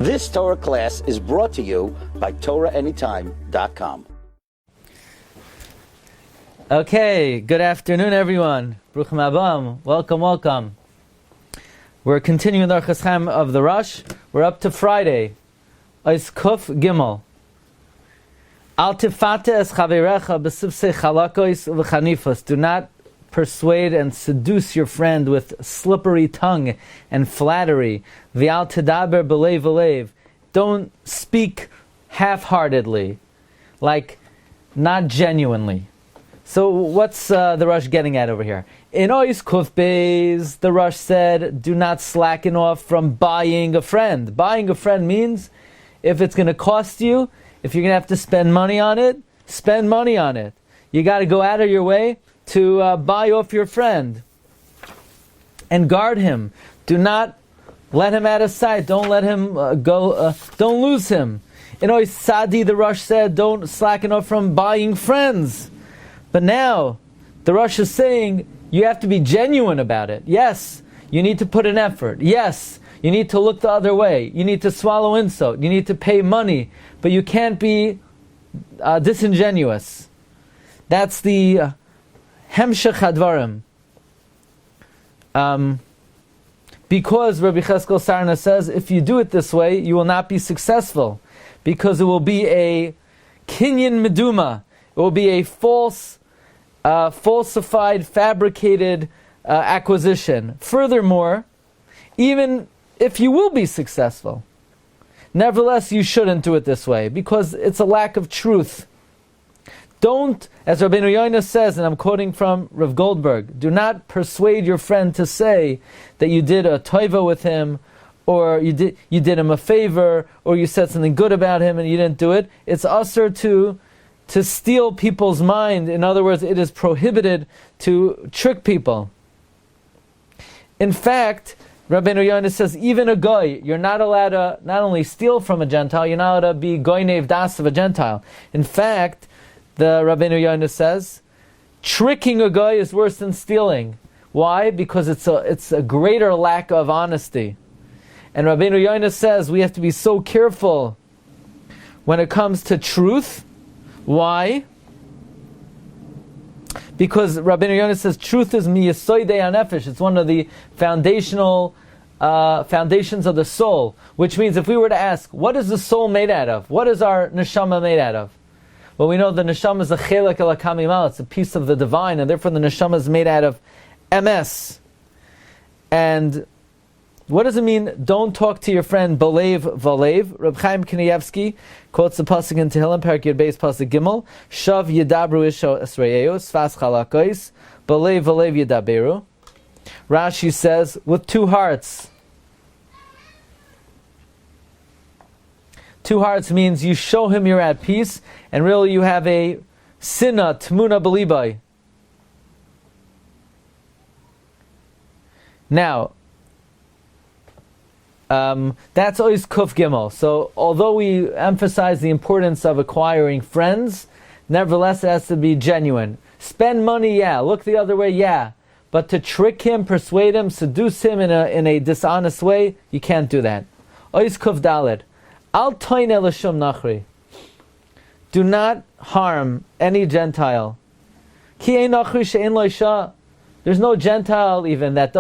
This Torah class is brought to you by TorahAnytime.com. Okay, good afternoon, everyone. Bruchim Abam. Welcome. We're continuing the Orchos Chaim of the Rosh. We're up to Friday. Ois Kuf Gimel. Al tifate es chaverecha besivsei chalakos v'chanifos. Do not persuade and seduce your friend with slippery tongue and flattery. V'al tedaber b'leiv v'leiv. Don't speak half-heartedly, like not genuinely. So what's the Rosh getting at over here? In Ois Kuf Beis, the Rosh said, do not slacken off from buying a friend. Buying a friend means if it's going to cost you, if you're going to have to spend money on it, spend money on it. You got to go out of your way to buy off your friend. And guard him. Do not let him out of sight. Don't let him don't lose him. In Ois Sadi, the Rosh said, don't slacken off from buying friends. But now, the Rosh is saying, you have to be genuine about it. Yes, you need to put an effort. Yes, you need to look the other way. You need to swallow insult. You need to pay money. But you can't be disingenuous. That's the Hemshech Hadvarim. Because Rabbi Cheskel Sarna says, if you do it this way, you will not be successful. Because it will be a kinyan meduma. It will be a falsified, fabricated acquisition. Furthermore, even if you will be successful, nevertheless you shouldn't do it this way, because it's a lack of truth. Don't, as Rabbi Daniel says, and I'm quoting from Rav Goldberg, do not persuade your friend to say that you did a toiva with him, or you did him a favor, or you said something good about him and you didn't do it. It's usher to steal people's mind. In other words, it is prohibited to trick people. In fact, Rabbi Daniel says, even a goy, you're not allowed to not only steal from a Gentile, you're not allowed to be goy nev das of a Gentile. In fact, the Rabbi Daniel says, tricking a goy is worse than stealing. Why? Because it's a greater lack of honesty. And Rabbi Daniel says we have to be so careful when it comes to truth. Why? Because Rabbi Daniel says truth is miyasoidei hanefesh. It's one of the foundations of the soul. Which means if we were to ask, what is the soul made out of? What is our neshama made out of? Well, we know the neshama is a chelek elakamimal. It's a piece of the divine, and therefore the neshama is made out of MS. And what does it mean? Don't talk to your friend balev valev. Reb Chaim Kanievsky quotes the pasuk in Tehillim, Parak Yud Beis pasuk Gimel. Shav yidabru isho esreyeyu sfas chalakos balev valev yidaberu. Rashi says with two hearts. Two hearts means you show him you're at peace, and really you have a sinna tmuna belibai. Now, that's always Kuf Gimel. So, although we emphasize the importance of acquiring friends, nevertheless it has to be genuine. Spend money, yeah. Look the other way, yeah. But to trick him, persuade him, seduce him in a dishonest way, you can't do that. Ois Kuf Daled. Al toine l'shum nachri. Do not harm any Gentile. Ki ein nachri she'en lo isha. There's no Gentile even that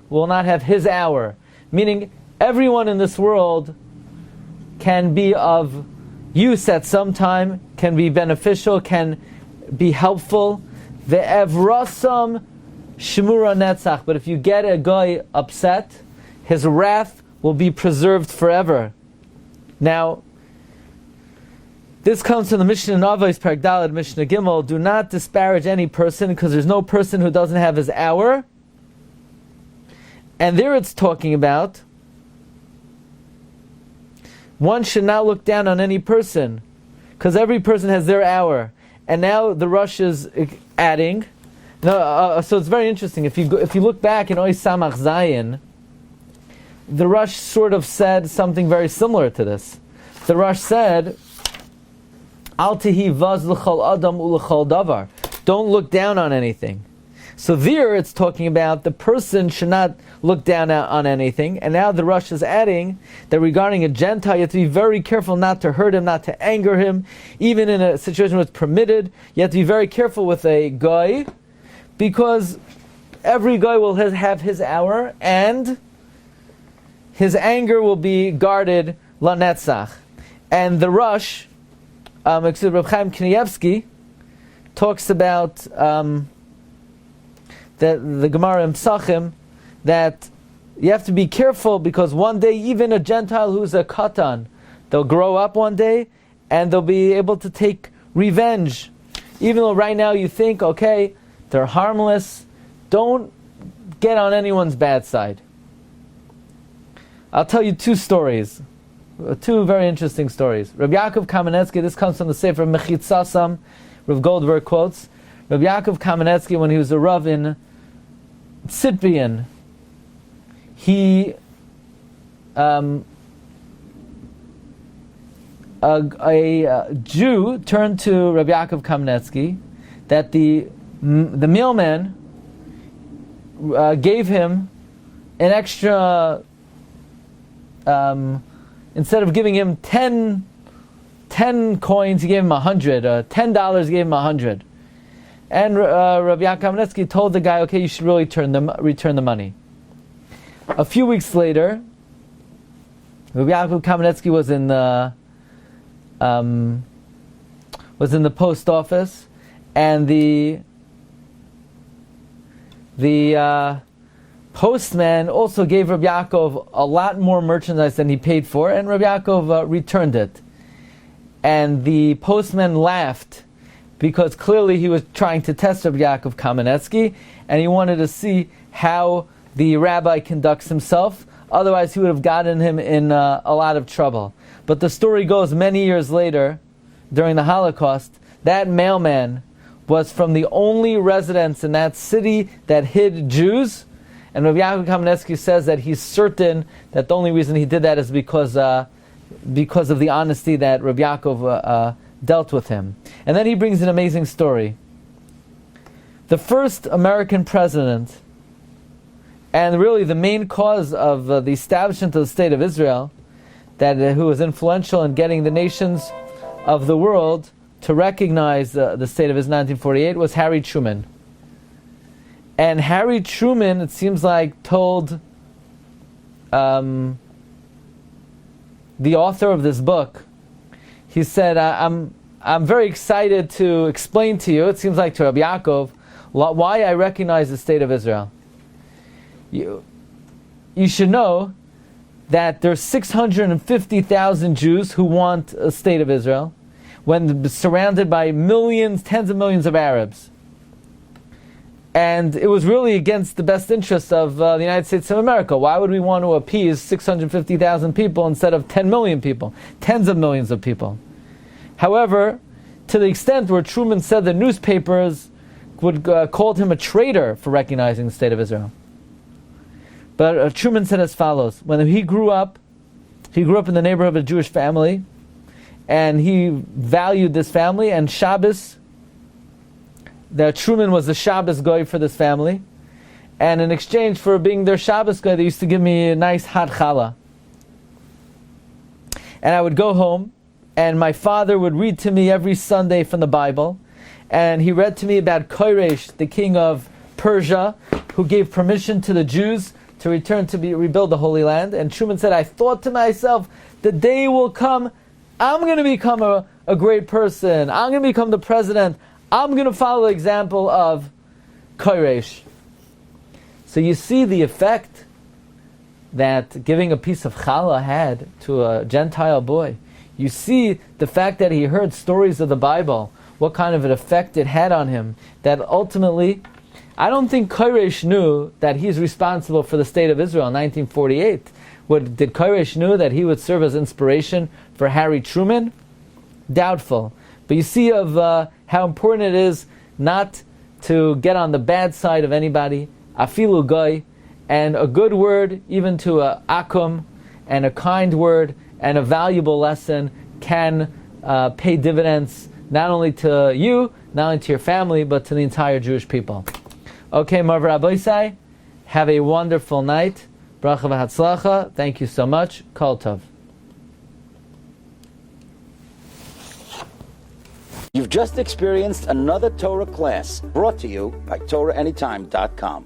will not have his hour. Meaning, everyone in this world can be of use at some time, can be beneficial, can be helpful. Ve'evrasam shemura netzach. But if you get a guy upset, his wrath will be preserved forever. Now, this comes from the Mishnah in Avos, Parak Daled, Mishnah Gimel. Do not disparage any person, because there's no person who doesn't have his hour. And there it's talking about one should not look down on any person, because every person has their hour. And now the Rosh is adding. So it's very interesting. If you look back in Ois Samach Zayin, the Rosh sort of said something very similar to this. The Rosh said, Al tihi vaz l'chol adam u'l'chol davar. Don't look down on anything. So there it's talking about the person should not look down on anything. And now the Rosh is adding that regarding a Gentile, you have to be very careful not to hurt him, not to anger him. Even in a situation where it's permitted, you have to be very careful with a guy, because every guy will have his hour, and his anger will be guarded lanetzach. And the Rosh, Rabbi Chaim Kanievsky, talks about that the Gemara in Psachim, that you have to be careful, because one day even a Gentile who's a katan, they'll grow up one day and they'll be able to take revenge. Even though right now you think, okay, they're harmless, don't get on anyone's bad side. I'll tell you two stories, two very interesting stories. Rabbi Yaakov Kamenetsky, this comes from the Sefer Mechitzasam, Rav Goldberg quotes. Rabbi Yaakov Kamenetsky, when he was a Rav in Tzitbian, he a Jew turned to Rabbi Yaakov Kamenetsky that the mailman gave him an extra, instead of giving him 10 coins, he gave him 100. $10, he gave him 100. And Rabbi Yaakov Kamenetsky told the guy, okay, you should really return the money. A few weeks later, Rabbi Yaakov Kamenetsky was in the post office, and the postman also gave Rabbi Yaakov a lot more merchandise than he paid for, and Rabbi Yaakov returned it. And the postman laughed, because clearly he was trying to test Rabbi Yaakov Kamenetsky, and he wanted to see how the rabbi conducts himself. Otherwise, he would have gotten him in a lot of trouble. But the story goes, many years later, during the Holocaust, that mailman was from the only residence in that city that hid Jews. And Rabbi Yaakov Kamenetsky says that he's certain that the only reason he did that is because of the honesty that Rabbi Yaakov dealt with him. And then he brings an amazing story. The first American president, and really the main cause of the establishment of the State of Israel, who was influential in getting the nations of the world to recognize the State of Israel in 1948, was Harry Truman. And Harry Truman, it seems like, told the author of this book, he said, I'm very excited to explain to you, it seems like to Rabbi Yaakov, why I recognize the State of Israel. You should know that there's 650,000 Jews who want a State of Israel, when surrounded by millions, tens of millions of Arabs. And it was really against the best interests of the United States of America. Why would we want to appease 650,000 people instead of 10 million people, tens of millions of people? However, to the extent where Truman said the newspapers would called him a traitor for recognizing the State of Israel. But Truman said as follows: when he grew up in the neighborhood of a Jewish family, and he valued this family, and Shabbos, that Truman was the Shabbos guy for this family, and in exchange for being their Shabbos guy, they used to give me a nice hot challah. And I would go home, and my father would read to me every Sunday from the Bible, and he read to me about Koresh, the king of Persia, who gave permission to the Jews to return to rebuild the Holy Land. And Truman said, I thought to myself, the day will come, I'm going to become a great person. I'm going to become the president. I'm going to follow the example of Koresh. So you see the effect that giving a piece of challah had to a Gentile boy. You see the fact that he heard stories of the Bible, what kind of an effect it had on him, that ultimately, I don't think Koresh knew that he's responsible for the State of Israel in 1948. Did Koresh knew that he would serve as inspiration for Harry Truman? Doubtful. But you see of how important it is not to get on the bad side of anybody, afilu goy, and a good word, even to a akum, and a kind word, and a valuable lesson can pay dividends not only to you, not only to your family, but to the entire Jewish people. Okay, Marv Rabbeisai, have a wonderful night. Bracha v'hatzlacha. Thank you so much. Kol tov. You've just experienced another Torah class brought to you by TorahAnytime.com.